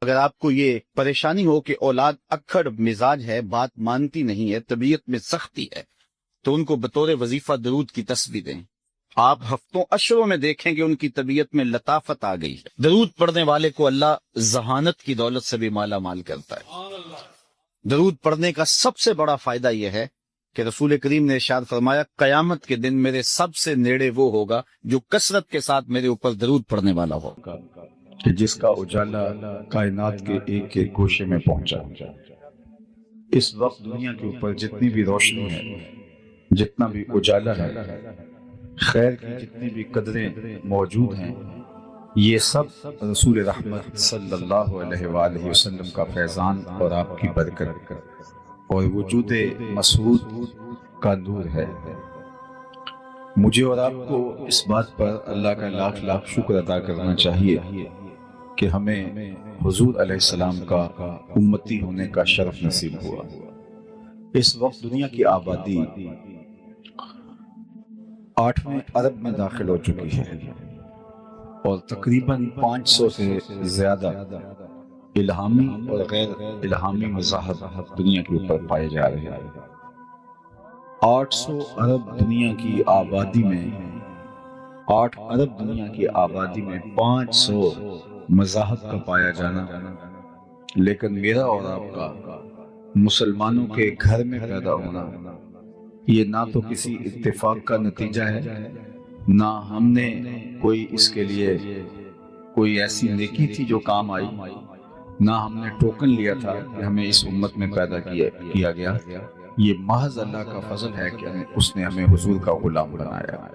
اگر آپ کو یہ پریشانی ہو کہ اولاد اکھڑ مزاج ہے، بات مانتی نہیں ہے، طبیعت میں سختی ہے، تو ان کو بطور وظیفہ درود کی تسبیح دیں۔ آپ ہفتوں اشروں میں دیکھیں کہ ان کی طبیعت میں لطافت آ گئی ہے۔ درود پڑھنے والے کو اللہ ذہانت کی دولت سے بھی مالا مال کرتا ہے۔ درود پڑھنے کا سب سے بڑا فائدہ یہ ہے کہ رسول کریم نے ارشاد فرمایا، قیامت کے دن میرے سب سے نیڑے وہ ہوگا جو کثرت کے ساتھ میرے اوپر درود پڑھنے والا ہوگا، کہ جس کا اجالا کائنات کے ایک ایک گوشے میں پہنچا۔ اس وقت دنیا کے اوپر جتنی بھی روشنی ہے، جتنا بھی اجالا ہے، خیر کی جتنی بھی قدریں موجود ہیں، یہ سب رسول رحمت صلی اللہ علیہ وآلہ وسلم کا فیضان اور آپ کی برکت اور وجود مسعود کا نور ہے۔ مجھے اور آپ کو اس بات پر اللہ کا لاکھ لاکھ شکر ادا کرنا چاہیے کہ ہمیں حضور علیہ السلام کا امتی ہونے کا شرف نصیب ہوا۔ اس وقت دنیا کی آبادی 8ویں ارب میں داخل ہو چکی ہے اور تقریباً 500 سے زیادہ الہامی اور غیر الہامی مذاہب دنیا کے اوپر پائے جا رہے ہیں۔ 800 ارب دنیا کی آبادی میں 8 ارب دنیا کی آبادی میں 500 مذاہب کا پایا جانا، لیکن میرا اور آپ کا مسلمانوں کے گھر میں پیدا ہونا، یہ نہ تو کسی اتفاق کا نتیجہ ہے، نہ ہم نے کوئی اس کے لیے کوئی ایسی نیکی تھی جو کام آئی، نہ ہم نے ٹوکن لیا تھا کہ ہمیں اس امت میں پیدا کیا گیا۔ یہ محض اللہ کا فضل ہے کہ اس نے ہمیں حضور کا غلام بنایا۔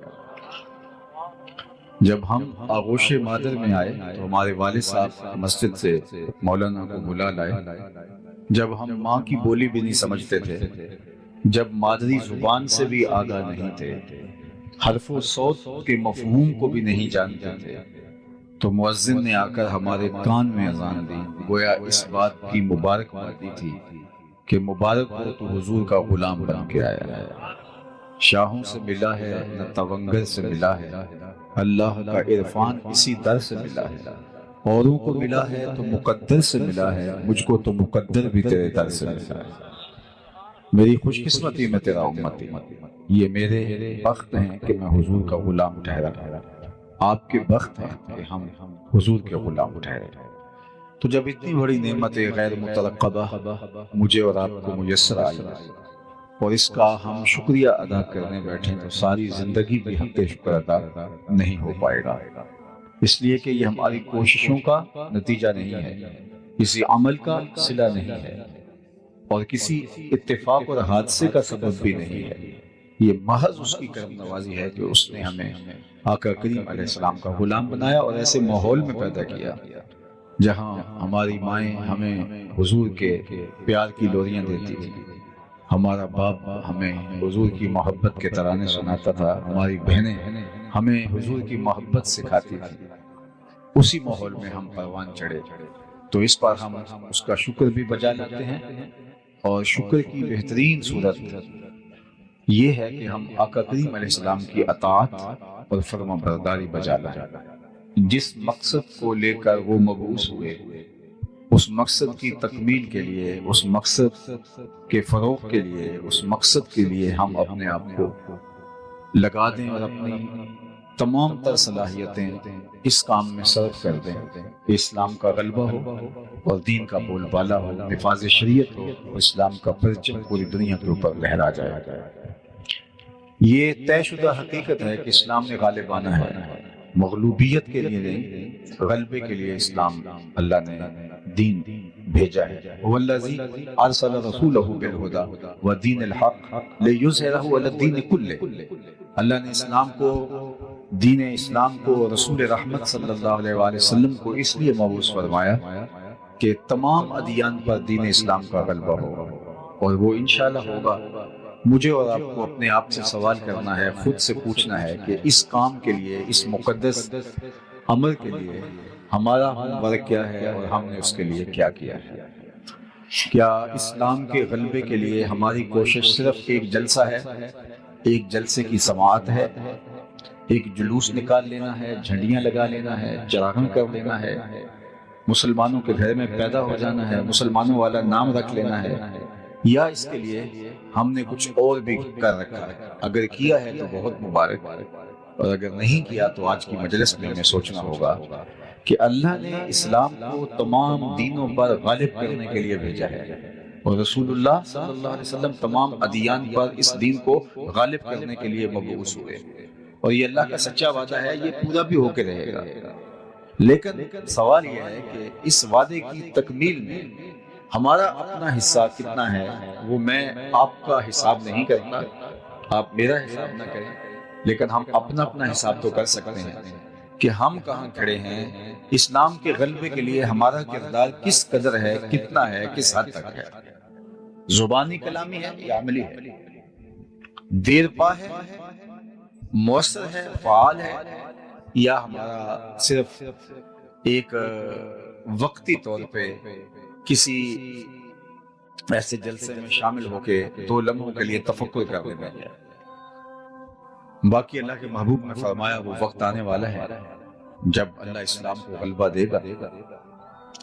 جب ہم آغوش مادر میں آئے تو ہمارے والد صاحب مسجد سے مولانا کو بلا لائے۔ جب ہم ماں کی بولی بھی نہیں سمجھتے تھے، جب مادری زبان سے بھی آگاہ نہیں تھے، حرف و صوت کے مفہوم کو بھی نہیں جانتے تھے، تو مؤذن نے آ کر ہمارے کان میں اذان دی، گویا اس بات کی مبارکبادی تھی کہ مبارک ہو تو حضور کا غلام بن کے آیا ہے۔ شاہوں سے ملا ہے نہ تونگر سے ملا ہے، اللہ کا عرفان اسی در سے ملا ہے۔ اوروں کو ملا ہے تو مقدر سے ملا ہے، مجھ کو تو مقدر بھی تیرے در سے ملا ہے۔ میری خوش قسمتی میں تیرا امتی، یہ میرے بخت ہیں کہ میں حضور کا غلام ٹھہرا، آپ کے بخت ہیں کہ ہم حضور کے غلام ٹھہرے۔ تو جب اتنی بڑی نعمت غیر مترقبہ مجھے اور آپ کو میسر آئی اور اس کا ہم شکریہ ادا کرنے بیٹھیں تو ساری زندگی بھی حق شکر ادا نہیں ہو پائے گا، اس لیے کہ یہ ہماری کوششوں کا نتیجہ نہیں ہے، کسی عمل کا صلہ نہیں ہے اور کسی اتفاق اور حادثے کا سبب بھی نہیں ہے، یہ محض اس کی کرم نوازی ہے کہ اس نے ہمیں آقا کریم علیہ السلام کا غلام بنایا اور ایسے ماحول میں پیدا کیا جہاں ہماری مائیں ہمیں حضور کے پیار کی لوریاں دیتی تھی، ہمارا باپ ہمیں حضور کی محبت کے ترانے سناتا تھا، ہماری بہنیں ہمیں حضور کی محبت سکھاتی تھی۔ اسی ماحول میں ہم پروان چڑھے، تو اس پر ہم اس کا شکر بھی بجا لاتے ہیں، اور شکر کی بہترین صورت یہ ہے کہ ہم آقا کریم علیہ السلام کی اطاعت اور فرما برداری بجا لائیں۔ جس مقصد کو لے کر وہ مبعوث ہوئے، اس مقصد کی تکمیل کے لیے، اس مقصد کے فروغ کے لیے، اس مقصد کے لیے ہم اپنے آپ کو لگا دیں اور اپنی تمام تر صلاحیتیں اس کام میں صرف کر دیں کہ اسلام کا غلبہ ہو اور دین کا بول بالا ہو، نفاذ شریعت ہو اور اسلام کا پرچم پوری دنیا کے اوپر لہرا جائے۔ یہ طے شدہ حقیقت ہے کہ اسلام نے غالب آنا ہے، مغلوبیت کے لیے نہیں، غلبے کے لیے اسلام اللہ نے دین بھیجا ہے۔ والذی ارسل رسولہ بالہدی ودین الحق لیظہرہ علی الدین کلہ، اللہ نے اسلام کو، دین اسلام کو، رسول رحمت صلی اللہ علیہ وآلہ وسلم کو اس لیے مبعوث فرمایا کہ تمام ادیان پر دین اسلام کا غلبہ ہو، اور وہ انشاءاللہ ہوگا۔ مجھے اور آپ کو اپنے آپ سے سوال کرنا ہے، خود سے پوچھنا ہے کہ اس کام کے لیے، اس مقدس عمل کے لیے ہمارا ہوم ورک کیا ہے اور ہم نے اس کے لیے کیا کیا ہے؟ کیا اسلام کے غلبے کے لیے ہماری کوشش صرف ایک جلسہ ہے، ایک جلسے کی سماعت ہے، ایک جلوس نکال لینا ہے، جھنڈیاں لگا لینا ہے، چراغاں کر لینا ہے، مسلمانوں کے گھر میں پیدا ہو جانا ہے، مسلمانوں والا نام رکھ لینا ہے، یا اس کے لیے ہم نے کچھ اور بھی کر رکھا ہے؟ اگر کیا ہے تو بہت مبارک، اور اگر نہیں کیا تو آج کی مجلس میں ہمیں سوچنا ہوگا کہ اللہ نے اسلام کو تمام دینوں پر غالب کرنے کے لیے بھیجا ہے، اور رسول اللہ صلی اللہ علیہ وسلم تمام ادیان پر اس دین کو غالب کرنے کے لیے مبعوث ہوئے، اور یہ اللہ کا سچا وعدہ ہے، یہ پورا بھی ہو کے رہے گا۔ لیکن سوال یہ ہے کہ اس وعدے کی تکمیل میں ہمارا اپنا حصہ کتنا ہے؟ وہ میں آپ کا حساب نہیں کرتا، آپ میرا حساب نہ کریں، لیکن ہم اپنا حساب تو کر سکتے ہیں کہ ہم کہاں کھڑے ہیں، اسلام کے غلبے کے لیے ہمارا کردار کس قدر ہے، کتنا ہے، کس حد تک ہے، زبانی کلامی ہے یا عملی ہے، دیر پا ہے، مؤثر ہے، فعال ہے، یا ہمارا صرف ایک وقتی طور پہ کسی ایسے جلسے میں شامل ہو کے 2 لمحوں کے لیے تفکر کرنے میں ہے۔ باقی اللہ کے محبوب نے فرمایا وہ وقت آنے والا ہے جب اللہ اسلام کو غلبہ دے گا،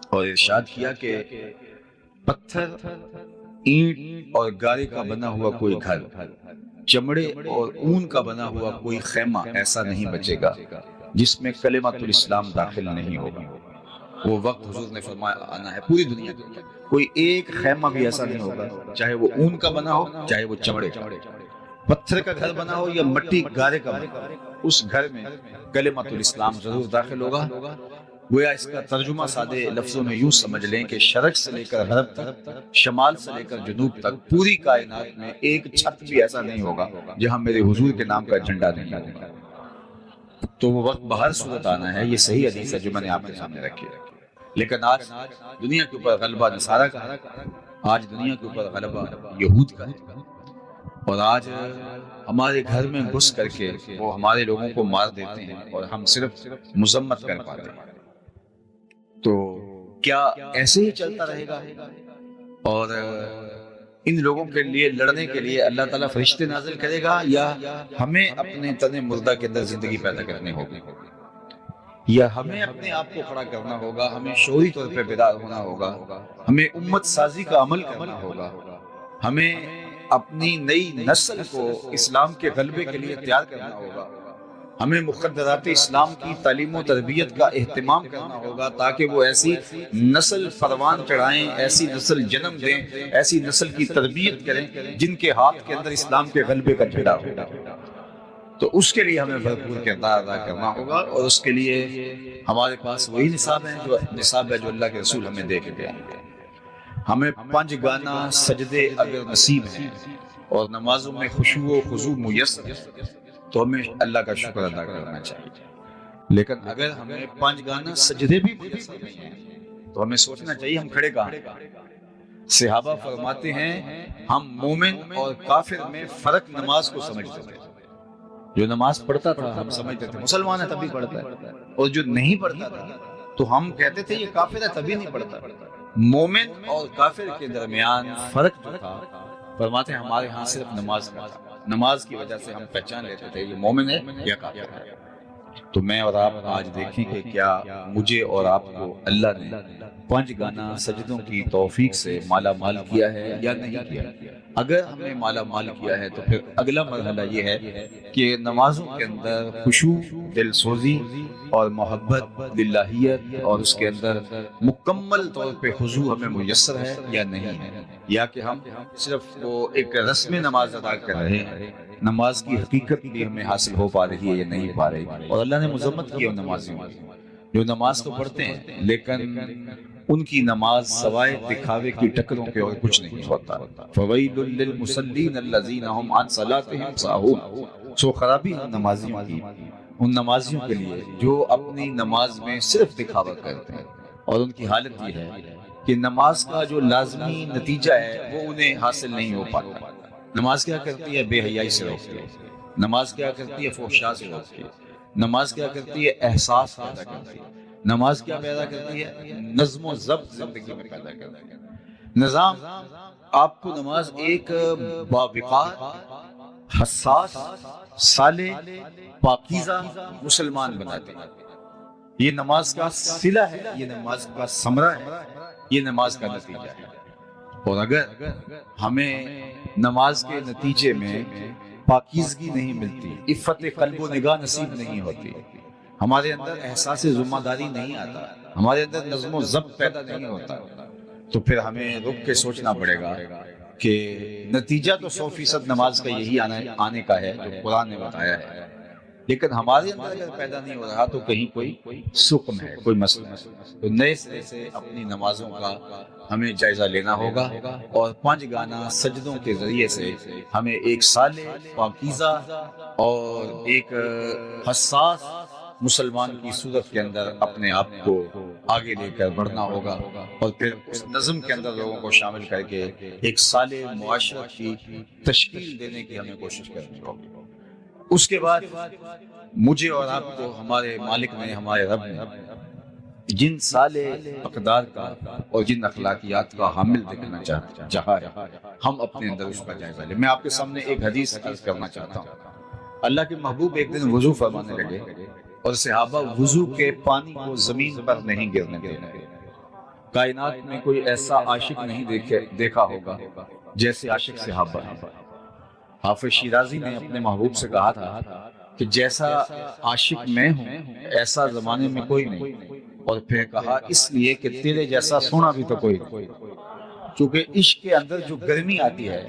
اور ارشاد کیا کہ پتھر، اینٹ اور گارے کا بنا ہوا کوئی گھر، چمڑے اور اون کا بنا ہوا کوئی خیمہ ایسا نہیں بچے گا جس میں کلمۃ الاسلام داخل نہیں ہوگا۔ وہ وقت حضور نے فرمایا آنا ہے پوری دنیا میں، کوئی ایک خیمہ بھی ایسا نہیں ہوگا، چاہے وہ اون کا بنا ہو، چاہے وہ چمڑے کا، پتھر کا گھر بنا ہو یا مٹی گارے کا بنا ہو، اس گھر میں کلمۃ الاسلام ضرور داخل ہوگا۔ گویا اس کا ترجمہ سادے لفظوں میں یوں سمجھ لیں کہ شرق سے لے کر غرب تک، شمال سے لے کر جنوب تک، پوری کائنات میں ایک چھت بھی ایسا نہیں ہوگا جہاں میرے حضور کے نام کا جھنڈا نہیں ہوگا۔ تو وہ وقت بہر صورت آنا ہے، یہ صحیح حدیث ہے جو میں نے آپ کے سامنے رکھی ہے۔ لیکن آج دنیا کے اوپر غلبہ نصارہ کا ہے، آج دنیا کے اوپر غلبہ یہود کا ہے، اور آج ہمارے گھر میں گھس کر کے وہ ہمارے لوگوں کو مار دیتے ہیں اور ہم صرف مذمت کر پاتے ہیں۔ تو کیا ایسے ہی چلتا رہے گا؟ اور ان لوگوں کے لیے لڑنے کے لیے اللہ تعالیٰ فرشتے نازل کرے گا، یا ہمیں اپنے تن مردہ کے اندر زندگی پیدا کرنی ہوگی، یا ہمیں اپنے آپ کو کھڑا کرنا ہوگا، ہمیں شعوری طور پہ بیدار ہونا ہوگا، ہمیں امت سازی کا عمل کرنا ہوگا، ہمیں اپنی نئی نسل کو اسلام کے غلبے کے لیے تیار کرنا ہوگا، ہمیں مقدرات اسلام کی تعلیم و تربیت کا اہتمام کرنا ہوگا تاکہ وہ ایسی نسل پروان چڑھائیں، ایسی نسل جنم دیں، ایسی نسل کی تربیت کریں جن کے ہاتھ کے اندر اسلام کے غلبے کا جھنڈا ہوگا۔ تو اس کے لیے ہمیں بھرپور کردار ادا کرنا ہوگا، اور اس کے لیے ہمارے پاس وہی نصاب ہے جو اللہ کے رسول ہمیں دے کے گئے ہیں۔ ہمیں 5 گانا سجدے اگر نصیب ہیں اور نمازوں میں خشوع و خضوع میسر ہے تو ہمیں اللہ کا شکر ادا کرنا چاہیے، لیکن اگر ہمیں 5 گانا سجدے بھی میسر نہیں ہیں تو ہمیں سوچنا چاہیے ہم کھڑے کہاں ہیں۔ صحابہ فرماتے ہیں ہم مومن اور کافر میں فرق نماز کو سمجھتے تھے، جو نماز پڑھتا تھا ہم سمجھتے تھے مسلمان ہے تبھی پڑھتا ہے، اور جو نہیں پڑھتا تھا تو ہم کہتے تھے یہ کافر ہے تبھی نہیں پڑھتا۔ مومن اور کافر کے درمیان فرق جو تھا فرماتے ہیں ہمارے ہاں صرف نماز کا تھا، نماز کی وجہ سے ہم پہچان لیتے تھے یہ مومن ہے یا کافر ہے۔ تو میں اور آپ آج دیکھیں کہ کیا مجھے اور آپ کو اللہ نے 5 گانا سجدوں کی توفیق سے مالا مال کیا ہے یا نہیں کیا؟ اگر ہم نے مالا مال کیا ہے تو پھر اگلا مرحلہ یہ ہے کہ نمازوں کے اندر خشوع، دل سوزی اور محبت، للہیت، اور اس کے اندر مکمل طور پہ خضوع ہمیں میسر ہے یا نہیں ہے، یا کہ ہم صرف وہ ایک رسم نماز ادا کر رہے ہیں، نماز کی حقیقت بھی ہمیں حاصل ہو پا رہی ہے یا نہیں پا رہی۔ اور اللہ نے مذمت کی ان نمازیوں کی جو نماز تو پڑھتے ہیں لیکن ان کی نماز سوائے دکھاوے کی ٹکروں کے اور کچھ نہیں ہوتا۔ فویل للمصلین الذین هم عن صلاتهم ساہون، سو خرابی ان نمازیوں کی، ان نمازیوں کے لیے جو اپنی نماز میں صرف دکھاوا کرتے ہیں، اور ان کی حالت یہ ہے کہ نماز کا جو لازمی نتیجہ ہے وہ انہیں حاصل نہیں ہو پاتا۔ نماز کیا کرتی ہے؟ بے حیائی سے روکتی ہے، نماز کیا کرتی ہے؟ فحشاء سے روکتی ہے، نماز کیا کرتی ہے؟ احساس پیدا کرتی ہے، نماز کیا پیدا کرتی ہے؟ نظم و ضبط زندگی میں پیدا کرتی ہے۔ نظام، آپ کو نماز ایک باوقار، حساس، صالح، پاکیزہ مسلمان بناتی ہے۔ یہ نماز کا صلہ ہے، یہ نماز کا ثمرہ ہے، یہ نماز کا نتیجہ ہے۔ اور اگر ہمیں نماز کے نتیجے میں پاکیزگی نہیں ملتی، عفت قلب و نگاہ نصیب نہیں ہوتی، ہمارے اندر احساس ذمہ داری نہیں آتا، ہمارے اندر نظم و ضبط پیدا نہیں ہوتا، تو پھر ہمیں رک کے سوچنا پڑے گا کہ نتیجہ تو 100% نماز کا یہی آنے کا ہے جو قرآن نے بتایا ہے، لیکن ہمارے اندر اگر پیدا نہیں ہو رہا تو کہیں کوئی سکم ہے، کوئی مسئلہ ہے۔ تو نئے سرے سے اپنی نمازوں کا ہمیں جائزہ لینا ہوگا، اور 5 گانا سجدوں کے ذریعے سے ہمیں ایک صالح، پاکیزہ اور ایک حساس مسلمان کی صورت کے اندر اپنے آپ کو آگے لے کر بڑھنا ہوگا، اور پھر اس نظم کے اندر لوگوں کو شامل کر کے ایک صالح معاشرت کی تشکیل دینے کی ہمیں کوشش کرنی ہوگی۔ اس کے بعد مجھے اور آپ کو ہمارے مالک نے، ہمارے رب نے جن صالح اقدار کا اور جن اخلاقیات کا حامل دیکھنا چاہا ہے، ہم اپنے اندر اس کا جائزہ لیں۔ میں آپ کے سامنے ایک حدیث عرض کرنا چاہتا ہوں۔ اللہ کے محبوب ایک دن وضو فرمانے لگے، اور صحابہ وضو کے پانی کو زمین پر نہیں گرنے دینے۔ کائنات میں کوئی ایسا عاشق نہیں دیکھا ہوگا جیسے عاشق صحابہ ہیں۔ حافظ شیرازی نے اپنے محبوب سے کہا تھا کہ جیسا عاشق میں ہوں ایسا زمانے میں کوئی نہیں، اور پھر کہا اس لیے کہ تیرے جیسا سونا بھی تو کوئی نہیں۔ کیونکہ عشق کے اندر جو گرمی آتی ہے،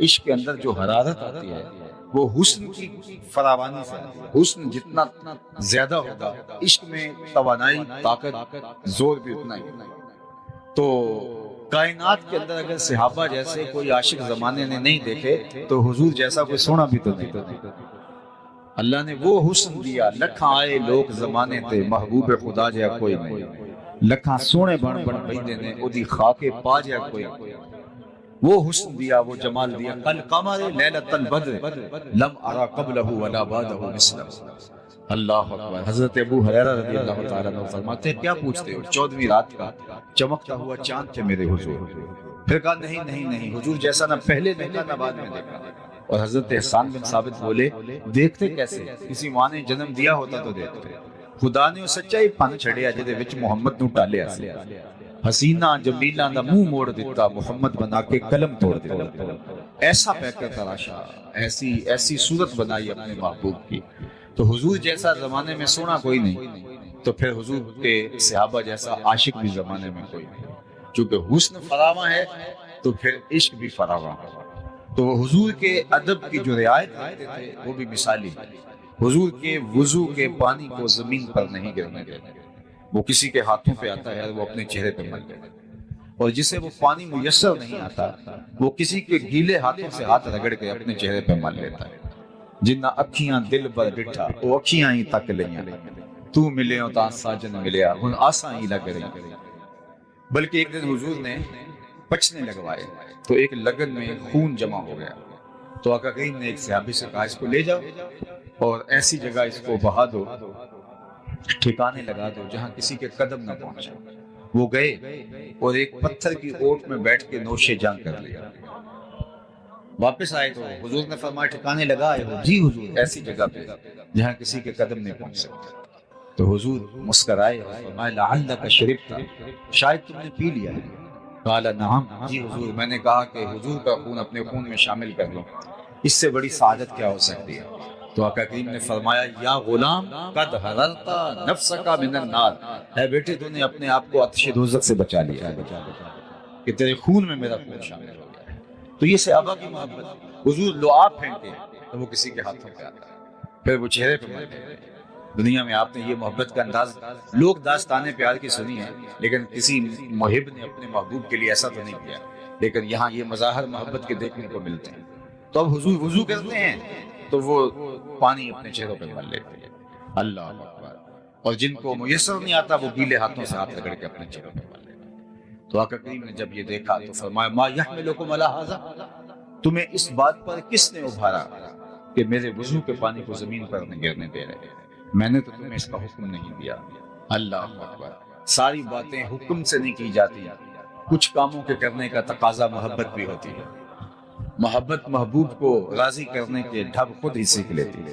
عشق کے اندر جو حرارت آتی ہے، وہ حسن کی فراوانی سے آتی ہے۔ حسن جتنا زیادہ ہوگا، عشق میں توانائی، طاقت، زور بھی اتنا ہی۔ تو کائنات کے اندر اگر صحابہ جیسے کوئی عاشق زمانے نے نہیں دیکھے تو حضور جیسا کوئی سونا بھی تو نہیں۔ اللہ نے وہ حسن دیا، لکھاں آئے لوگ زمانے تے، محبوب خدا جیا کوئی نہیں، لکھاں سونے بن بھیجے نے، اودی خاکے پا جیا کوئی نہیں۔ وہ حسن دیا، وہ جمال دیا، قل قمر لیلۃ البدر لم ارى قبلہ ولا بعدہ مثلہ۔ اللہ اکبر۔ حضرت ابو ہریرہ رضی اللہ تعالیٰ عنہ فرماتے ہیں کیا پوچھتے ہو، 14ویں رات کا چمکتا ہوا چاند تھے میرے حضور۔ پھر کہا نہیں حضور جیسا نہ پہلے دیکھا نہ بعد میں دیکھا۔ اور حضرت احسان بن ثابت بولے دیکھتے کیسے، کسی ماں نے جنم دیا ہوتا تو دیکھتے۔ خدا نے سچائی پن چھڑیا جدے وچ محمد نو ٹالیا سی، حسینہ جمیلہ دا منہ موڑ دیتا، محمد بنا کے قلم توڑ دیتا۔ ایسا پیکر تراشا، ایسی صورت بنائی اپنے محبوب کی۔ تو حضور جیسا زمانے میں سونا کوئی نہیں، تو پھر حضور کے صحابہ جیسا عاشق بھی زمانے میں کوئی نہیں۔ چونکہ حسن فراواں ہے تو پھر عشق بھی فراواں ہے۔ تو وہ حضور کے ادب کی جو رعایت کرتے تھے وہ بھی مثالی ہے۔ حضور کے وضو کے پانی کو زمین پر نہیں گرنے دیتے، وہ کسی کے ہاتھوں پہ آتا ہے وہ اپنے چہرے پہ مل جائے، اور جسے وہ پانی میسر نہیں آتا وہ کسی کے گیلے ہاتھوں سے ہاتھ رگڑ کے اپنے چہرے پہ مل لیتا ہے۔ جنہ اکھیاں دل پر ڈٹھا وہ اکھیاں ہی تک لیاں، تو ملیوں تا ساجن ملیا ہن آساں ہی لگ رہی۔ بلکہ ایک دن حضور نے پچنے لگوائے تو ایک لگن میں خون جمع ہو گیا، تو آقا کریم نے ایک صحابی سے کہا اس کو لے جاؤ اور ایسی جگہ اس کو بہا دو، ٹھکانے لگا دو جہاں کسی کے قدم نہ پہنچے۔ وہ گئے اور ایک پتھر کی اوٹ میں بیٹھ کے نوش جان کر لیا۔ واپس آئے تو حضور نے فرمایا ٹھکانے لگا آئے ہو؟ جی حضور، ایسی جگہ پہ جہاں کسی کے قدم نہیں پہنچ سکتے۔ تو حضور مسکرائے اور فرمایا لعلک شربت، شاید تم نے پی لیا ہے۔ قال نعم، جی حضور، میں نے کہا کہ حضور کا خون اپنے خون میں شامل کر لو، اس سے بڑی سعادت کیا ہو سکتی ہے۔ تو آقا کریم نے فرمایا یا غلام قد حررت نفسک من النار، اے بیٹے تو نے اپنے آپ کو آتش دوزخ سے بچا لیا ہے کہ تیرے خون میں میرا خون شامل ہو گیا ہے۔ تو یہ صحابہ کی محبت، حضور لعاب پھینکے تو وہ کسی کے ہاتھوں پہ آتا ہے، پھر وہ چہرے پہ ملتے ہیں۔ دنیا میں آپ نے یہ محبت کا انداز، لوگ داستانیں پیار کی سنی ہیں لیکن کسی محب نے اپنے محبوب کے لیے ایسا تو نہیں کیا، لیکن یہاں یہ مظاہر محبت کے دیکھنے کو ملتے ہیں۔ تو اب حضور وضو کرتے ہیں تو وہ پانی اپنے چہروں پہ مل لیتے ہیں، اللہ اکبر، اور جن کو میسر نہیں آتا وہ گیلے ہاتھوں سے ہاتھ رگڑ کے اپنے چہروں پہ مل لیتے ہیں۔ تو آقا کریم نے جب یہ دیکھا تو فرمایا ما یحملکم علی ھذا، تمہیں اس بات پر کس نے ابھارا کہ میرے وضو کے پانی کو زمین پر نہیں گرنے دے رہے؟ میں نے تو تمہیں اس کا حکم نہیں دیا۔ اللہ اکبر۔ ساری باتیں حکم سے نہیں کی جاتی، کچھ کاموں کے کرنے کا تقاضا محبت بھی ہوتی ہے۔ محبت محبوب کو راضی کرنے کے ڈھب خود ہی سیکھ لیتی ہے۔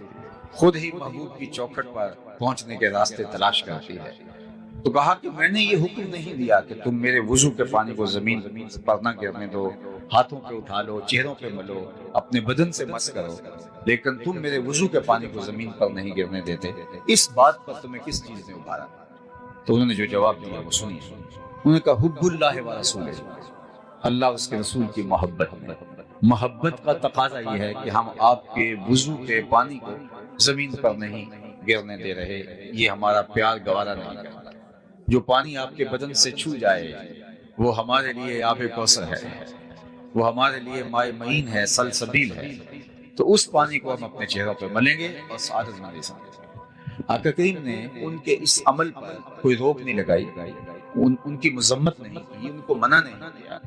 خود ہی محبوب کی چوکھٹ پر پہنچنے کے راستے تلاش کرتی ہے۔ تو کہا کہ میں نے یہ حکم نہیں دیا کہ تم میرے وضو کے پانی کو زمین پر نہ گرنے دو، ہاتھوں پہ اٹھا لو، چہروں پہ ملو، اپنے بدن سے مس کرو، لیکن تم میرے وضو کے پانی کو زمین پر نہیں گرنے دیتے، اس بات پر تمہیں کس چیز نے ابھارا؟ تو انہوں نے جو جواب دیا وہ سنیے۔ انہوں نے کہا حب اللہ و رسولہ، اللہ اس کے رسول کی محبت میں۔ محبت کا تقاضا یہ ہے کہ ہم آپ کے وضو کے پانی کو زمین پر نہیں گرنے دے رہے، یہ ہمارا پیار گوارا نہیں کرتا۔ جو پانی آپ کے بدن سے چھو جائے وہ ہمارے لیے آب کوثر ہے، وہ ہمارے لیے مائے معین ہے، سلسبیل ہے، تو اس پانی کو ہم اپنے چہروں پہ ملیں گے اور سعادت مندی سمجھیں۔ آقا کریم نے ان کے اس عمل پر کوئی روک نہیں لگائی، ان کی مذمت نہیں کی، ان کو منع نہیں کیا۔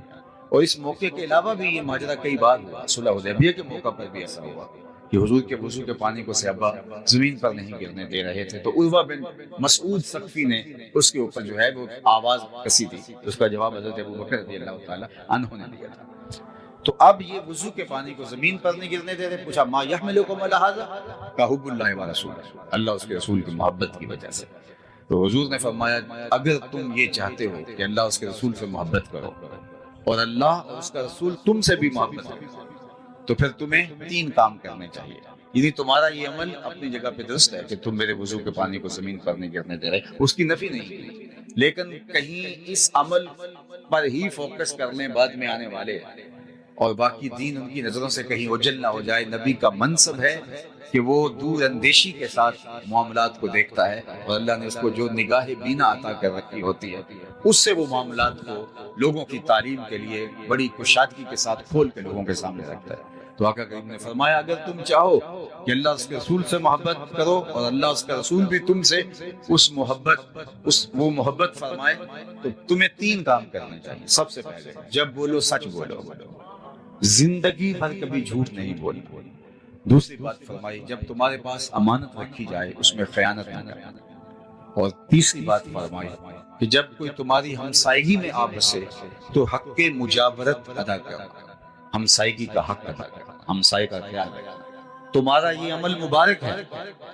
اور اس موقع کے علاوہ بھی یہ ماجرا کئی بار ہوا، صلح حدیبیہ کے موقع پر بھی ایسا ہوا کہ حضور کے وضو کے پانی کو صحابہ زمین پر نہیں گرنے دے رہے تھے، تو عروہ بن مسعود ثقفی نے اس کے اوپر جو ہے وہ آواز کسی تھی، اس کا جواب حضرت ابوبکر رضی اللہ تعالی عنہ نے دیا تھا۔ تو اب یہ وضو کے پانی کو زمین پر نہیں گرنے دے رہے، پوچھا ما یحملکم علی ھذا؟ کہ حب اللہ و رسولہ، اللہ اس کے رسول کی محبت کی وجہ سے۔ تو حضور نے فرمایا اگر تم یہ چاہتے ہو کہ اللہ اس کے رسول سے محبت کرو اور اللہ اور اس کا رسول تم سے بھی محبت کرو، تو پھر تمہیں تین کام کرنے چاہیے۔ یعنی تمہارا یہ عمل اپنی جگہ پہ درست ہے کہ تم میرے وضو کے پانی کو زمین پر نہیں گرنے دے رہے، اس کی نفی نہیں کی، لیکن کہیں اس عمل پر ہی فوکس کرنے بعد میں آنے والے اور باقی دین ان کی نظروں سے کہیں اوجھل نہ ہو جائے۔ نبی کا منصب ہے کہ وہ دور اندیشی کے ساتھ معاملات کو دیکھتا ہے، اور اللہ نے اس کو جو نگاہ بینا عطا کر رکھی ہوتی ہے اس سے وہ معاملات کو لوگوں کی تعلیم کے لیے بڑی کشادگی کے ساتھ کھول کے لوگوں کے سامنے رکھتا ہے۔ تو آقا کریم نے فرمایا اگر تم چاہو کہ اللہ اس کے رسول سے محبت کرو اور اللہ اس کا رسول بھی تم سے وہ محبت فرمائے، تو تمہیں تین کام کرنے چاہیے۔ سب سے پہلے جب بولو سچ بولو، زندگی بھر کبھی جھوٹ نہیں بولنا۔ دوسری بات فرمائی جب تمہارے پاس امانت رکھی جائے اس میں خیانت نہ کرنا۔ اور تیسری بات فرمائی کہ جب کوئی تمہاری ہمسائیگی میں آ بسے تو حق مجاورت ادا کرنا، ہمسائیگی کا حق ادا کرنا، ہمسائے کا خیال رکھنا۔ تمہارا یہ عمل مبارک ہے،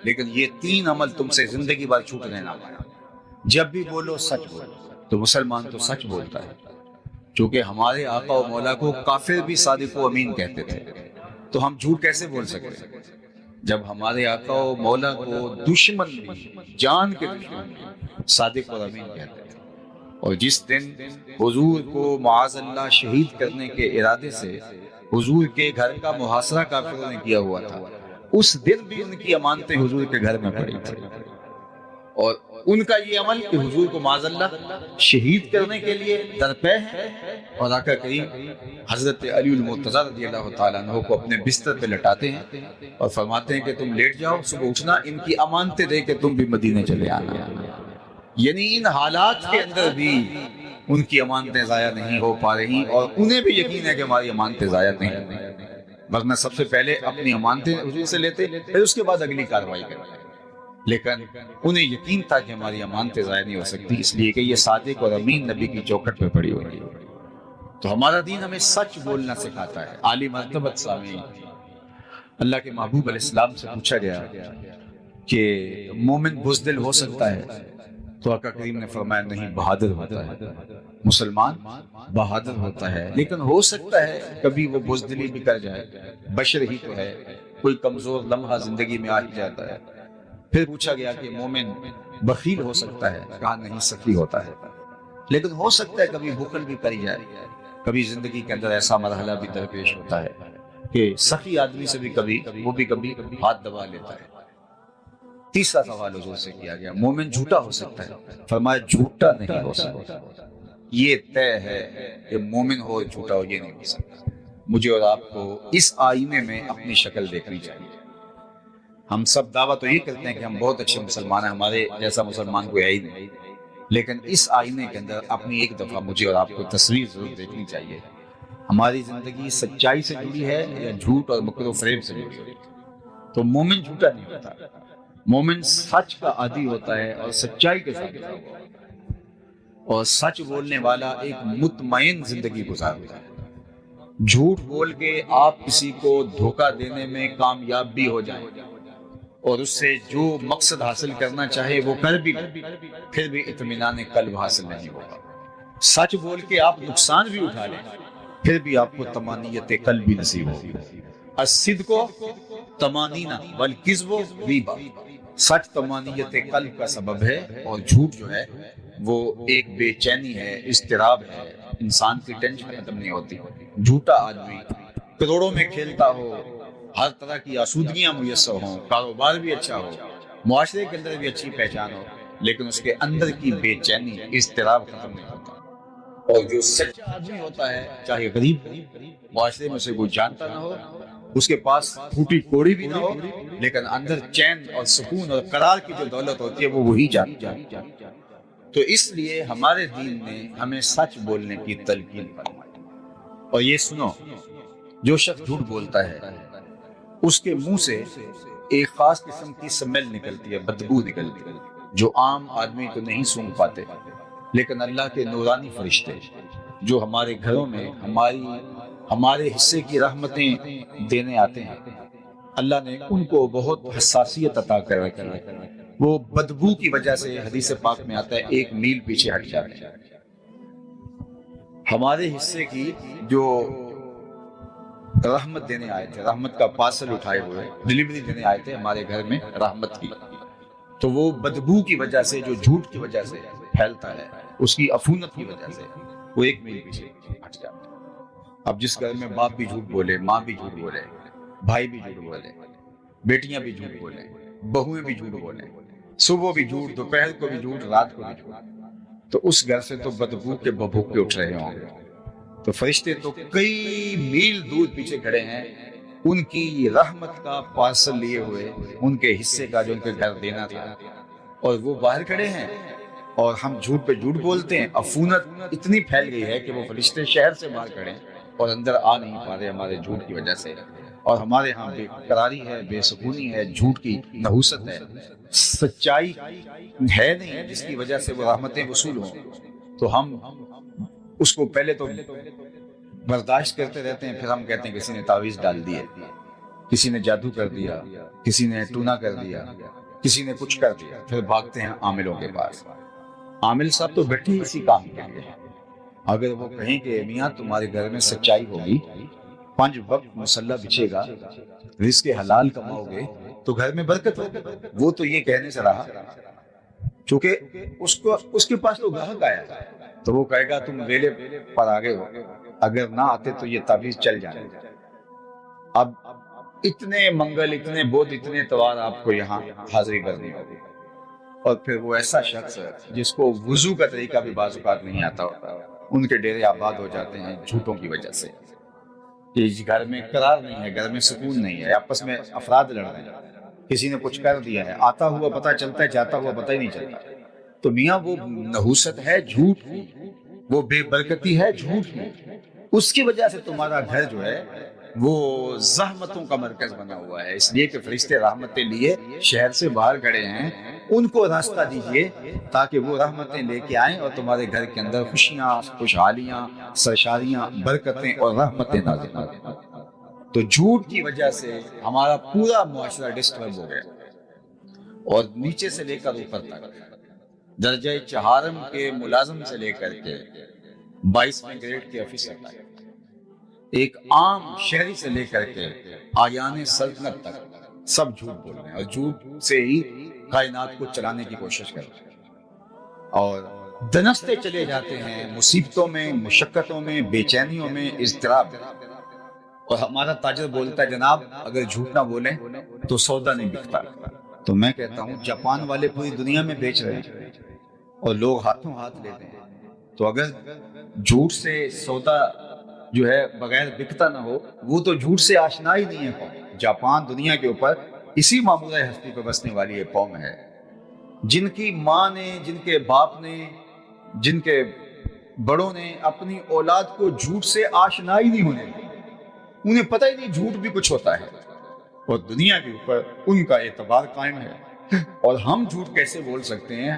لیکن یہ تین عمل تم سے زندگی بھر چھوٹنے نہ پائے۔ جب بھی بولو سچ بولو، تو مسلمان تو سچ بولتا ہے، چونکہ ہمارے آقا و مولا کو کافر بھی صادق و امین کہتے تھے، تو ہم جھوٹ کیسے بول سکتے ہیں؟ جب ہمارے آقا و مولا کو دشمن بھی، جان کے دشمن بھی صادق و امین کہتے تھے، اور جس دن حضور کو معاذ اللہ شہید کرنے کے ارادے سے حضور کے گھر کا محاصرہ کافروں نے کیا ہوا تھا، اس دن بھی ان کی امانتیں حضور کے گھر میں پڑی تھی، اور ان کا یہ عمل کہ حضور کو معاذ اللہ شہید کرنے کے لیے درپے ہے، اور آقا کریم حضرت علی المرتضیٰ رضی اللہ تعالیٰ عنہ کو اپنے بستر پہ لٹاتے ہیں اور فرماتے ہیں کہ تم لیٹ جاؤ، صبح اٹھنا، ان کی امانتیں دے کے تم بھی مدینے چلے آنا۔ یعنی ان حالات کے اندر بھی ان کی امانتیں ضائع نہیں ہو پا رہی، اور انہیں بھی یقین ہے کہ ہماری امانتیں ضائع نہیں ہوئی، ورنہ سب سے پہلے اپنی امانتیں حضور سے لیتے، پھر اس کے بعد اگلی کارروائی کرتے، لیکن انہیں یقین تھا کہ ہماری امانتیں ضائع نہیں ہو سکتی، اس لیے کہ یہ صادق اور امین نبی کی چوکھٹ پہ پڑی ہوئی ہے۔ تو ہمارا دین ہمیں سچ بولنا سکھاتا ہے۔ عالی مرتبت سامعین، اللہ کے محبوب علیہ السلام سے پوچھا گیا کہ مومن بزدل ہو سکتا ہے؟ تو آقا کریم نے فرمایا نہیں، بہادر ہوتا ہے، مسلمان بہادر ہوتا ہے، لیکن ہو سکتا ہے کبھی وہ بزدلی بھی کر جائے، بشر ہی تو ہے، کوئی کمزور لمحہ زندگی میں آ ہی جاتا ہے۔ پھر پوچھا گیا کہ مومن بخیل ہو سکتا ہے؟ کہا نہیں، سخی ہوتا ہے، لیکن ہو سکتا ہے کبھی بخل بھی کری جائے، کبھی زندگی کے اندر ایسا مرحلہ بھی درپیش ہوتا ہے کہ سخی آدمی سے بھی کبھی ہاتھ دبا لیتا ہے۔ تیسرا سوال حضور سے کیا گیا، مومن جھوٹا ہو سکتا ہے؟ فرمایا جھوٹا نہیں ہو سکتا، یہ طے ہے کہ مومن ہو جھوٹا ہو یہ نہیں ہو سکتا۔ مجھے اور آپ کو اس آئینے میں اپنی شکل دیکھنی چاہیے۔ ہم سب دعویٰ تو یہ کرتے ہیں کہ ہم بہت اچھے مسلمان ہیں، ہمارے جیسا مسلمان کوئی ہے ہی نہیں، لیکن اس آئینے کے اندر اپنی ایک دفعہ مجھے اور آپ کو تصویر ضرور دیکھنی چاہیے۔ ہماری زندگی سچائی سے جڑی ہے یا جھوٹ اور مکر و فریب سے جڑی ہے؟ تو مومن جھوٹا نہیں ہوتا، مومن سچ کا عادی ہوتا ہے اور سچائی کے ساتھ جڑا ہوا ہے، اور سچ بولنے والا ایک مطمئن زندگی گزارتا ہے۔ جھوٹ بول کے آپ کسی کو دھوکہ دینے میں کامیاب بھی ہو جائیں اور اس سے جو مقصد حاصل کرنا چاہے وہ کر بھی لے، پھر بھی اطمینان قلب حاصل نہیں ہوگا۔ سچ بول کے آپ نقصان بھی اٹھا لیں، پھر بھی آپ کو طمانینت قلب بھی نصیب ہوگی۔ الصدق طمانینہ والکذب ریبہ، سچ طمانینت قلب کا سبب ہے، اور جھوٹ جو ہے وہ ایک بے چینی ہے، اضطراب ہے، انسان کی ٹینشن ختم نہیں ہوتی۔ جھوٹا آدمی کروڑوں میں کھیلتا ہو، ہر طرح کی آسودگیاں میسر ہوں، کاروبار بھی اچھا ہو، معاشرے کے اندر بھی اچھی پہچان ہو، لیکن اس کے اندر کی بے چینی، اضطراب ختم نہیں ہوتا۔ اور جو سچا آدمی ہوتا ہے، چاہے غریب ہو، معاشرے میں سے کوئی جانتا نہ ہو، اس کے پاس پھوٹی کوڑی بھی نہ ہو، لیکن اندر چین اور سکون اور قرار کی جو دولت ہوتی ہے وہ وہی جانتا ہے۔ تو اس لیے ہمارے دین نے ہمیں سچ بولنے کی تلقین فرمائی۔ اور یہ سنو، جو شخص جھوٹ بولتا ہے اس کے منہ سے ایک خاص قسم کی سمیل نکلتی ہے، بدبو نکلتی ہے، جو عام آدمی تو نہیں سونگھ پاتے، لیکن اللہ کے نورانی فرشتے جو ہمارے گھروں میں ہمارے حصے کی رحمتیں دینے آتے ہیں، اللہ نے ان کو بہت حساسیت عطا کر رکھی ہے۔ وہ بدبو کی وجہ سے حدیث پاک میں آتا ہے 1 میل پیچھے ہٹ جاتے ہیں۔ ہمارے حصے کی جو رحمت دینے آئے تھے، رحمت کا پارسل اٹھائے ہوئے ڈلیوری دینے آئے تھے ہمارے گھر میں رحمت کی، تو وہ بدبو کی وجہ سے، جو جھوٹ کی وجہ سے پھیلتا ہے، اس کی عفونت کی وجہ سے وہ 1 میل پیچھے ہٹ جاتا ہے۔ اب جس گھر میں باپ بھی جھوٹ بولے، ماں بھی جھوٹ بولے، بھائی بھی جھوٹ بولے، بیٹیاں بھی جھوٹ بولے، بہویں بھی جھوٹ بولے، صبح بھی جھوٹ، دوپہر کو بھی جھوٹ، رات کو بھی جھوٹ، تو اس گھر سے تو بدبو کے بھبوکے اٹھ رہے ہوں گے۔ تو فرشتے تو کئی میل دور پیچھے کھڑے ہیں، ان کی رحمت کا پارسل لیے ہوئے، ان کے حصے کا جو ان کے گھر دینا تھا، اور وہ باہر کھڑے ہیں، اور ہم جھوٹ پہ جھوٹ بولتے ہیں۔ عفونت اتنی پھیل گئی ہے کہ وہ فرشتے شہر سے باہر کھڑے ہیں اور اندر آ نہیں پا رہے ہمارے جھوٹ کی وجہ سے، اور ہمارے ہاں بے قراری ہے، بے سکونی ہے، جھوٹ کی نحوست ہے، سچائی ہے نہیں جس کی وجہ سے وہ رحمتیں وصول ہوں۔ تو ہم اس کو پہلے تو برداشت کرتے رہتے ہیں، پھر ہم کہتے ہیں کسی نے تعویذ ڈال دیے، کسی نے جادو کر دیا، کسی نے ٹونا کر دیا، کسی نے کچھ کر دیا، پھر بھاگتے ہیں عاملوں کے پاس۔ عامل صاحب تو بیٹھے اسی کام کے لیے ہیں۔ اگر وہ کہیں کہ میاں تمہارے گھر میں سچائی ہوگی، 5 وقت مصلی بچھے گا، رزق حلال کماؤ گے تو گھر میں برکت ہوگی، وہ تو یہ کہنے سے رہا، چونکہ اس کے پاس تو گاہک آیا تو وہ کہے گا تم ویلے پر آگے ہو، اگر نہ آتے تو یہ تعویذ چل جائے۔ اب اتنے منگل، اتنے بدھ، اتنے اتوار آپ کو یہاں حاضری کرنی ہوگی، اور پھر وہ ایسا شخص جس کو وضو کا طریقہ بھی بعض اوقات نہیں آتا ہوتا، ان کے ڈیرے آباد ہو جاتے ہیں جھوٹوں کی وجہ سے۔ یہ گھر میں قرار نہیں ہے، گھر میں سکون نہیں ہے، آپس میں افراد لڑ رہے ہیں، کسی نے کچھ کر دیا ہے، آتا ہوا پتہ چلتا ہے، جاتا ہوا پتہ ہی نہیں چلتا۔ تو میاں وہ نحوست ہے جھوٹ کی، وہ بے برکتی ہے جھوٹ کی، اس کی وجہ سے تمہارا گھر جو ہے وہ زحمتوں کا مرکز بنا ہوا ہے۔ اس لیے کہ فرشتے رحمتیں لیے شہر سے باہر کھڑے ہیں، ان کو راستہ دیجئے تاکہ وہ رحمتیں لے کے آئیں اور تمہارے گھر کے اندر خوشیاں، خوشحالیاں، سرشاریاں، برکتیں اور رحمتیں نازل ہوں۔ تو جھوٹ کی وجہ سے ہمارا پورا معاشرہ ڈسٹرب ہو گیا، اور نیچے سے لے کر اوپر تک، درجہ چہارم کے ملازم سے لے کر کے 22ویں گریڈ کے آفیسر تک، ایک عام شہری سے لے کر کے آیان سلطنت تک، سب جھوٹ بول رہے ہیں، اور جھوٹ سے ہی کائنات کو چلانے کی کوشش کر رہے ہیں، اور دنستے چلے جاتے ہیں مصیبتوں میں، مشقتوں میں، بے چینیوں میں، اضطراب میں۔ اور ہمارا تاجر بولتا ہے جناب اگر جھوٹ نہ بولیں تو سودا نہیں بکتا۔ تو میں کہتا ہوں جاپان والے پوری دنیا میں بیچ رہے ہیں اور لوگ ہاتھوں ہاتھ لیتے ہیں، تو اگر جھوٹ سے سودا جو ہے بغیر بکتا نہ ہو، وہ تو جھوٹ سے آشنا ہی نہیں ہے۔ جاپان دنیا کے اوپر اسی معمولہ ہستی پہ بسنے والی ایک قوم ہے جن کی ماں نے، جن کے باپ نے، جن کے بڑوں نے اپنی اولاد کو جھوٹ سے آشنا ہی نہیں ہونے دی، انہیں پتہ ہی نہیں جھوٹ بھی کچھ ہوتا ہے، اور دنیا کے اوپر ان کا اعتبار قائم ہے۔ اور ہم جھوٹ کیسے بول سکتے ہیں؟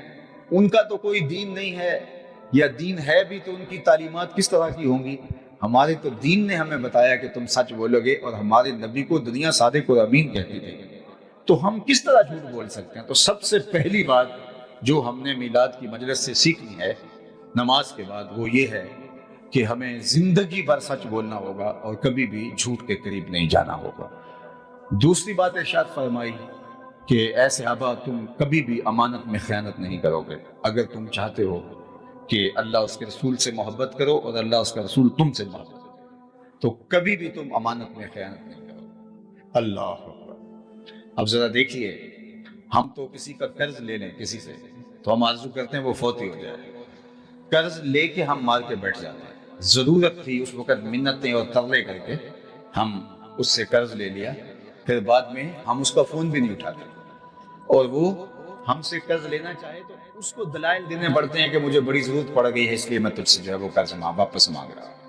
ان کا تو کوئی دین نہیں ہے، یا دین ہے بھی تو ان کی تعلیمات کس طرح کی ہوں گی؟ ہمارے تو دین نے ہمیں بتایا کہ تم سچ بولو گے، اور ہمارے نبی کو دنیا صادق اور امین کہتی تھی، تو ہم کس طرح جھوٹ بول سکتے ہیں؟ تو سب سے پہلی بات جو ہم نے میلاد کی مجلس سے سیکھنی ہے نماز کے بعد وہ یہ ہے کہ ہمیں زندگی بھر سچ بولنا ہوگا اور کبھی بھی جھوٹ کے قریب نہیں جانا ہوگا۔ دوسری بات ارشاد فرمائی کہ اے صحابہ تم کبھی بھی امانت میں خیانت نہیں کرو گے۔ اگر تم چاہتے ہو کہ اللہ اس کے رسول سے محبت کرو اور اللہ اس کا رسول تم سے محبت کرو تو کبھی بھی تم امانت میں خیانت نہیں کرو۔ اللہ اکبر۔ اب ذرا دیکھیے، ہم تو کسی کا قرض لے لیں کسی سے تو ہم آرزو کرتے ہیں وہ فوت ہی ہو جائے، قرض لے کے ہم مار کے بیٹھ جاتے ہیں۔ ضرورت تھی اس وقت منتیں اور ترلے کر کے ہم اس سے قرض لے لیا، پھر بعد میں ہم اس کا فون بھی نہیں اٹھاتے، اور وہ ہم سے قرض لینا چاہے تو اس کو دلائل دینے پڑتے ہیں کہ مجھے بڑی ضرورت پڑ گئی ہے اس لیے میں تجھ سے جو ہے وہ قرض واپس مانگ رہا ہوں۔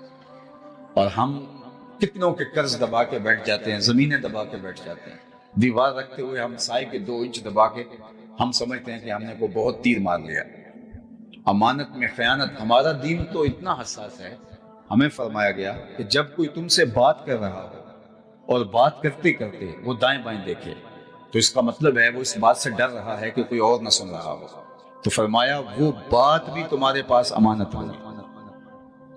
اور ہم کتنوں کے قرض دبا کے بیٹھ جاتے ہیں، زمینیں دبا کے بیٹھ جاتے ہیں، دیوار رکھتے ہوئے ہم سائے کے 2 انچ دبا کے ہم سمجھتے ہیں کہ ہم نے کو بہت تیر مار لیا۔ امانت میں خیانت، ہمارا دین تو اتنا حساس ہے، ہمیں فرمایا گیا کہ جب کوئی تم سے بات کر رہا ہو اور بات کرتے کرتے وہ دائیں بائیں دیکھے تو اس کا مطلب ہے وہ اس بات سے ڈر رہا ہے کہ کوئی اور نہ سن رہا ہو، تو فرمایا وہ بات بھی تمہارے پاس امانت ہوگی۔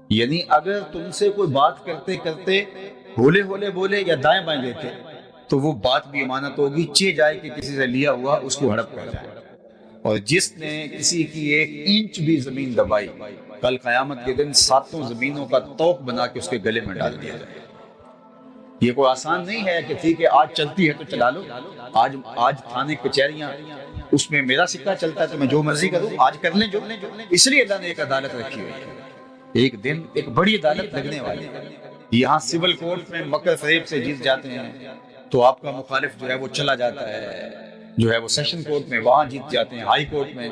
یعنی اگر تم سے کوئی بات کرتے کرتے ہولے ہولے بولے یا دائیں بائیں دیکھے تو وہ بات بھی امانت ہوگی، چہ جائے کہ کسی سے لیا ہوا اس کو ہڑپ کر جائے۔ اور جس نے کسی کی 1 انچ بھی زمین دبائی، کل قیامت کے دن 7 زمینوں کا توق بنا کے اس کے گلے میں ڈال دیا جائے۔ یہ کوئی آسان نہیں ہے کہ ٹھیک ہے آج چلتی ہے تو چلا لو، آج تھانے کچہریاں اس میں میرا سکہ چلتا ہے تو میں جو مرضی کروں، آج کر لیں جو۔ اس لیے اللہ نے ایک عدالت رکھی ہوئی ہے، ایک دن ایک بڑی عدالت لگنے والی ہے۔ یہاں سول کورٹ میں مکر فریب سے جیت جاتے ہیں تو آپ کا مخالف جو ہے وہ چلا جاتا ہے، جو ہے وہ سیشن کورٹ میں وہاں جیت جاتے ہیں، ہائی کورٹ میں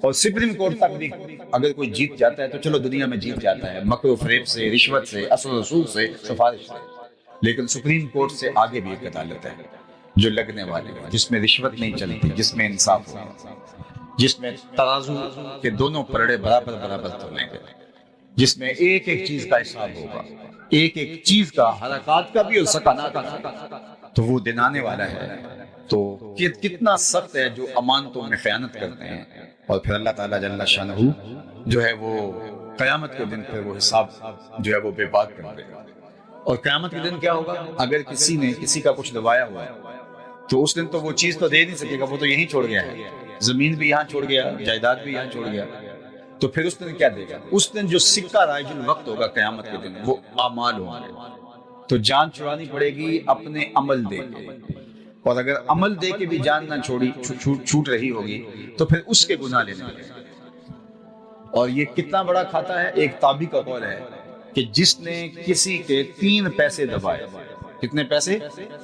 اور سپریم کورٹ تک بھی اگر کوئی جیت جاتا ہے تو چلو دنیا میں جیت جاتا ہے، مکر و فریب سے، رشوت سے، اصل رسول سے، سفارش سے۔ لیکن سپریم کورٹ سے آگے بھی ایک عدالت ہے جو لگنے والی ہے، جس میں رشوت نہیں چلتی، جس میں انصاف ہوگا، جس میں ترازو کے دونوں پلڑے برابر برابر تولیں گے، جس میں ایک ایک چیز کا حساب ہوگا، ایک ایک چیز کا، حرکات کا بھی اور سکانات کا۔ تو وہ دن آنے والا ہے تو کتنا سخت ہے جو امانتوں میں خیانت کرتے ہیں، اور پھر اللہ تعالیٰ جل شانہ جو ہے وہ قیامت کے دن پھر وہ حساب جو ہے وہ بے بات کر دے گا۔ اور قیامت کے دن کیا ہوگا؟ اگر کسی نے کسی کا کچھ دبایا ہوا ہے تو اس دن تو وہ چیز تو دے نہیں سکے گا، وہ تو یہیں چھوڑ گیا ہے، زمین بھی یہاں چھوڑ گیا، جائیداد بھی یہاں چھوڑ گیا، تو پھر اس دن کیا دے گا؟ اس دن جو سکہ رائج الوقت ہوگا قیامت کے دن وہ اعمال ہوں گے، تو جان چھڑانی پڑے گی اپنے عمل دے کے، اور اگر عمل دے کے بھی جان نہ چھوٹ رہی ہوگی تو پھر اس کے گناہ لینے لگے۔ اور یہ کتنا بڑا کھاتا ہے؟ ایک تابعی کا قول ہے کہ جس نے کسی کے 3 پیسے دبائے، کتنے پیسے؟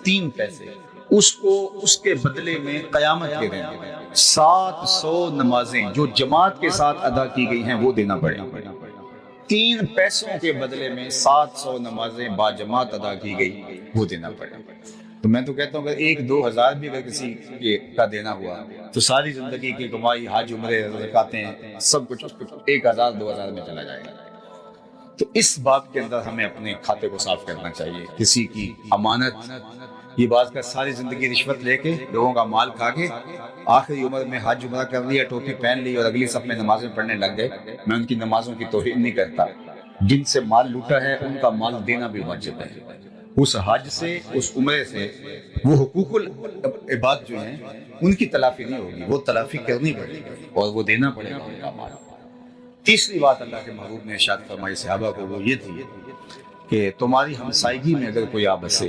3 پیسے، اس کو اس کے بدلے میں قیامت کے دن 700 نمازیں جو جماعت کے ساتھ ادا کی گئی ہیں وہ دینا پڑے گا۔ 3 پیسوں کے بدلے میں 700 نمازیں با جماعت ادا کی گئی وہ دینا پڑے گا۔ تو میں تو کہتا ہوں اگر 1-2 ہزار بھی اگر کسی کا دینا ہوا تو ساری زندگی کی کمائی، حج عمرے، زکاتیں، سب کچھ 1000-2000 میں چلا جائے گا۔ تو اس بات کے اندر ہمیں اپنے کھاتے کو صاف کرنا چاہیے۔ کسی کی امانت، یہ بات کا ساری زندگی رشوت لے کے لوگوں کا مال کھا کے آخری عمر میں حج عمرہ کر لیا، ٹوپی پہن لی اور اگلی صف میں نمازیں پڑھنے لگ گئے۔ میں ان کی نمازوں کی توہین نہیں کرتا، جن سے مال لوٹا ہے ان کا مال دینا بھی واجب ہے۔ اس حج سے، اس عمرے سے وہ حقوق العباد جو ہیں ان کی تلافی نہیں ہوگی، وہ تلافی کرنی پڑے گی اور وہ دینا پڑے گا ان کا مال۔ تیسری بات اللہ کے محبوب نے ارشاد فرمائی صحابہ کو، وہ یہ تھی کہ تمہاری ہمسائیگی میں اگر کوئی آ بسے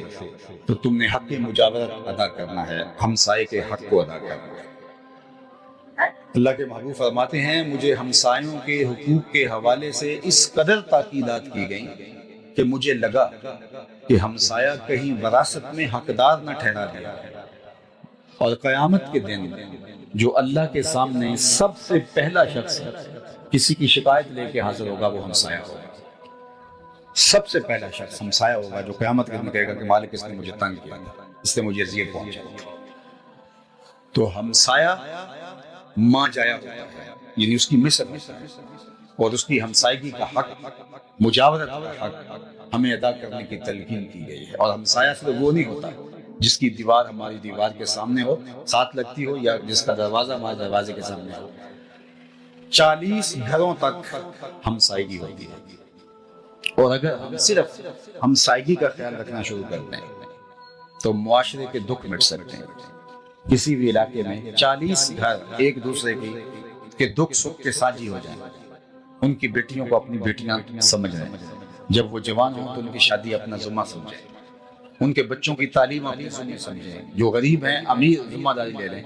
تو تم نے حق مجاورت ادا کرنا ہے، ہمسائے کے حق کو ادا کرنا ہے۔ اللہ کے محبوب فرماتے ہیں مجھے ہمسایوں کے حقوق کے حوالے سے اس قدر تاکیدات کی گئیں کہ مجھے لگا کہ ہمسایہ کہیں وراثت میں حقدار نہ ٹھہرا دیا، اور قیامت کے دن جو اللہ کے سامنے سب سے پہلا شخص کسی کی شکایت لے کے حاضر ہوگا وہ ہمسایہ ہوگا۔ سب سے پہلا شخص ہمسایہ ہوگا جو قیامت کے دن کہے گا کہ مالک اس نے مجھے تنگ کیا، اس نے مجھے اذیت پہنچائی۔ تو ہمسایہ ماں جایا ہوتا ہے، یعنی اس کی مثل اور اس کی ہمسائیگی کا حق، مجاورت کا حق ہمیں ادا کرنے کی تلقین کی گئی ہے۔ اور ہمسایہ صرف وہ نہیں ہوتا جس کی دیوار ہماری دیوار کے سامنے ہو، ساتھ لگتی ہو، یا جس کا دروازہ ہمارے دروازے کے سامنے ہو، 40 گھروں تک ہمسائیگی ہوتی ہے۔ اور اگر ہم صرف ہمسائیگی کا خیال رکھنا شروع کر دیں تو معاشرے کے دکھ مٹ سکتے ہیں۔ کسی بھی علاقے میں 40 گھر ایک دوسرے کے دکھ سکھ کے ساتھی ہو جائیں، ان کی بیٹیوں کو اپنی بیٹیاں سمجھ رہے ہیں، جب وہ جوان ہوں تو ان کی شادی اپنا ذمہ سمجھیں، ان کے بچوں کی تعلیم اپنی ذمہ سمجھیں، جو غریب ہیں امیر ذمہ داری لے لیں،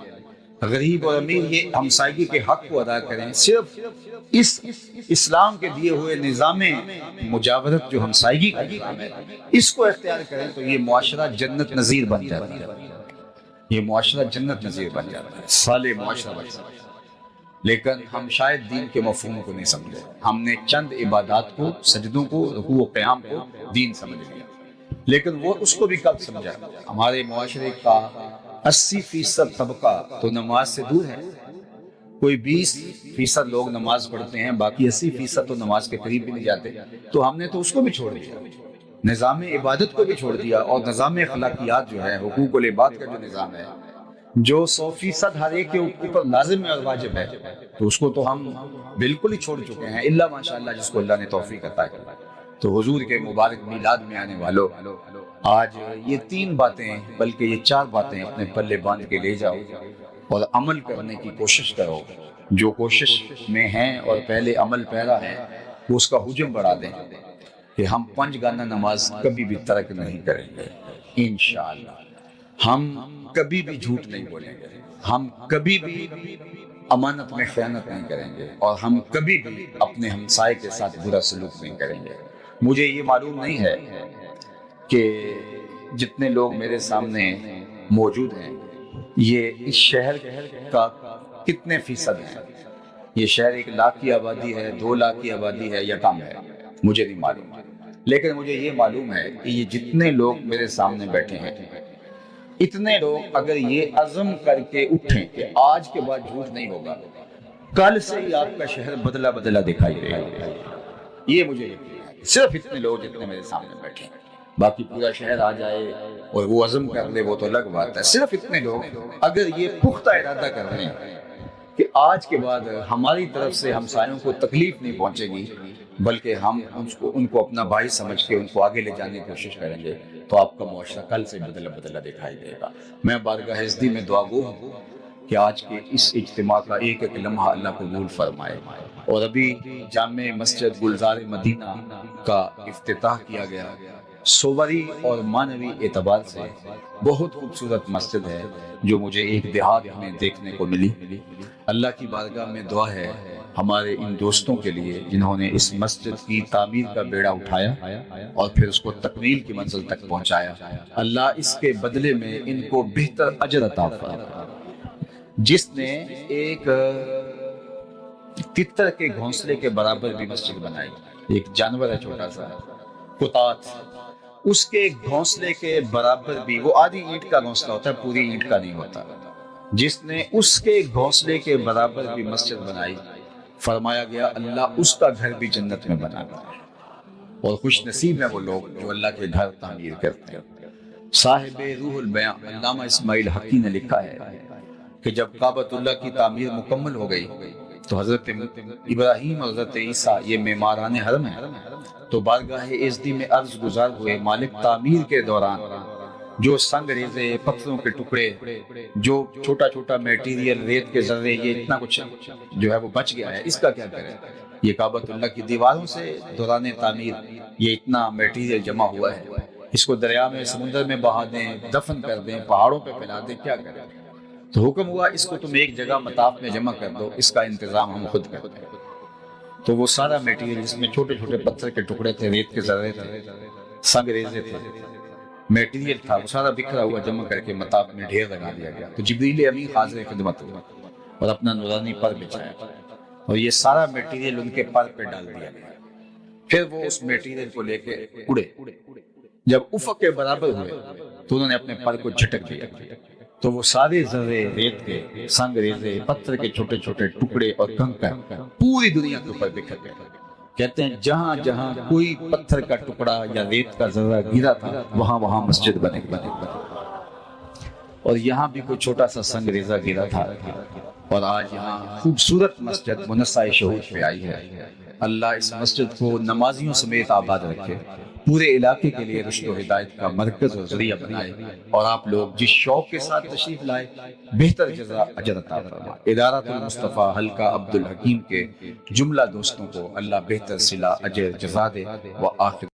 غریب اور امیر یہ ہمسائیگی کے حق کو ادا کریں۔ صرف اس اسلام کے دیے ہوئے نظام مجاورت جو ہمسائیگی کا نظام ہے، اس کو اختیار کریں تو یہ معاشرہ جنت نظیر بن جاتا ہے، یہ معاشرہ جنت نظیر بن جاتا ہے، صالح معاشرہ بن جاتا ہے۔ لیکن ہم شاید دین کے مفہوم کو نہیں سمجھے، ہم نے چند عبادات کو، سجدوں کو، رکوع و قیام کو دین سمجھ لیا، لیکن وہ اس کو بھی کب سمجھا؟ ہمارے معاشرے کا 80% طبقہ تو نماز سے دور ہے، کوئی 20% لوگ نماز پڑھتے ہیں، باقی 80% تو نماز کے قریب بھی نہیں جاتے، تو ہم نے تو اس کو بھی چھوڑ دیا، نظام عبادت کو بھی چھوڑ دیا، اور نظام اخلاقیات جو ہے، حقوق العباد کا جو نظام ہے، جو 100% ہر ایک کے اوپر لازم اور واجب ہے، تو اس کو تو ہم بالکل ہی چھوڑ چکے ہیں، الا ماشاءاللہ جس کو اللہ نے توفیق عطا کی۔ تو حضور کے مبارک میلاد میں آنے والوں، آج یہ 3 باتیں بلکہ یہ 4 باتیں اپنے پلے باندھ کے لے جاؤ اور عمل کرنے کی کوشش کرو۔ جو کوشش میں ہیں اور پہلے عمل پیرا ہے وہ اس کا حجم بڑھا دیں کہ ہم 5 گانا نماز کبھی بھی ترک نہیں کریں گے انشاءاللہ، ہم کبھی بھی جھوٹ نہیں بولیں گے، ہم کبھی بھی امانت میں خیانت نہیں کریں گے، اور ہم کبھی بھی اپنے ہمسائے کے ساتھ برا سلوک نہیں کریں گے۔ مجھے یہ معلوم نہیں ہے کہ جتنے لوگ میرے سامنے موجود ہیں یہ اس شہر کا کتنے فیصد ہیں، یہ شہر 1 لاکھ کی آبادی ہے، 2 لاکھ کی آبادی ہے یا کم ہے، مجھے نہیں معلوم، لیکن مجھے یہ معلوم ہے کہ یہ جتنے لوگ میرے سامنے بیٹھے ہیں، اتنے لوگ اگر یہ عزم کر کے اٹھیں کہ آج کے بعد جھوٹ نہیں ہوگا، کل سے ہی آپ کا شہر بدلا بدلا دکھائی دے گا، یہ مجھے یقین ہے۔ صرف اتنے لوگ جتنے میرے سامنے بیٹھے ہیں، باقی پورا شہر آ جائے اور وہ عزم کر لے وہ تو الگ بات ہے، صرف اتنے لوگ اگر یہ پختہ ارادہ کر لیں کہ آج کے بعد ہماری طرف سے ہمسایوں کو تکلیف نہیں پہنچے گی، بلکہ ہم ان کو اپنا بھائی سمجھ کے ان کو آگے لے جانے کی کوشش کریں گے، تو آپ کا معاشرہ کل سے بدلا بدلا دکھائی دے گا۔ میں بارگاہ عزتی میں دعا گو ہوں کہ آج کے اس اجتماع کا ایک ایک لمحہ اللہ قبول فرمائے۔ اور ابھی جامع مسجد گلزار مدینہ کا افتتاح کیا گیا، صوری اور معنوی اعتبار سے بہت خوبصورت مسجد ہے جو مجھے ایک دیہات میں دیکھنے کو ملی۔ اللہ کی بارگاہ میں دعا ہے ہمارے ان دوستوں کے لیے جنہوں نے اس مسجد کی تعمیر کا بیڑا اٹھایا اور پھر اس کو تکمیل کی منزل تک پہنچایا، اللہ اس کے بدلے میں ان کو بہتر اجر عطا فرمائے۔ جس نے ایک تتر کے گھونسلے کے برابر بھی مسجد بنائی، ایک جانور ہے چھوٹا سا کتات، اس کے گھونسلے کے برابر بھی، وہ آدھی اینٹ کا گھونسلہ ہوتا ہے، پوری اینٹ کا نہیں ہوتا، جس نے اس کے گھونسلے کے برابر بھی مسجد بنائی، فرمایا گیا اللہ اس کا گھر بھی جنت میں بنانا ہے۔ اور خوش نصیب ہیں وہ لوگ جو اللہ کے گھر تعمیر کرتے ہیں۔ صاحب روح البیاں علامہ اسماعیل حقی نے لکھا ہے کہ جب کعبۃ اللہ کی تعمیر مکمل ہو گئی تو حضرت ابراہیم اور حضرت عیسیٰ یہ معماران حرم ہیں، تو بارگاہ عزتی میں عرض گزار ہوئے مالک تعمیر کے دوران جو سنگ ریزے، پتھروں کے ٹکڑے، جو چھوٹا چھوٹا میٹیریل، ریت کے ذرے، یہ اتنا کچھ جو ہے وہ بچ گیا ہے، اس کا کیا کریں؟ یہ کعبۃ اللہ کی دیواروں سے دوران تعمیر یہ اتنا میٹیریل جمع ہوا ہے، اس کو دریا میں، سمندر میں بہا دیں، دفن کر دیں، پہاڑوں پہ پھیلا دیں، کیا کریں؟ تو حکم ہوا اس کو تم ایک جگہ مطاف میں جمع کر دو، اس کا انتظام ہم خود کرتے ہیں۔ تو وہ سارا میٹیریل، اس میں چھوٹے چھوٹے پتھر کے ٹکڑے تھے، ریت کے ذرے تھے، سنگ ریزے تھے، میٹیریل تھا، وہ سارا بکھرا ہوا جمع کر کے مطاف میں ڈھیر لگا دیا گیا۔ تو جبریل امین حاضر خدمت ہوا اور اپنا نورانی پر بچھایا اور یہ سارا میٹیریل ان کے پر پہ ڈال دیا گیا۔ پھر وہ اس میٹیریل کو لے کے اڑے، جب افق کے برابر ہوئے تو انہوں نے اپنے پر کو جھٹک دیا، تو وہ سارے ذرے، ریت کے سنگ ریزے، پتھر کے چھوٹے چھوٹے ٹکڑے اور کنکر پوری دنیا کے اوپر بکھر گئے۔ کہتے ہیں جہاں جہاں کوئی پتھر کا ٹکڑا یا ریت کا ذرہ گرا تھا وہاں وہاں مسجد بنے۔ اور یہاں بھی کوئی چھوٹا سا سنگ ریزہ گرا تھا، اور آج یہاں خوبصورت مسجد منصہ شہود پہ آئی ہے۔ اللہ اس مسجد کو نمازیوں سمیت آباد رکھے، پورے علاقے کے لیے رشد و ہدایت کا مرکز اور ذریعہ بنائے، اور آپ لوگ جس شوق کے ساتھ تشریف لائے بہتر جزا اجر عطا فرمائے۔ ادارۃ المصطفیٰ حلقہ عبد الحکیم کے جملہ دوستوں کو اللہ بہتر صلہ اجر جزا دے۔ وآخر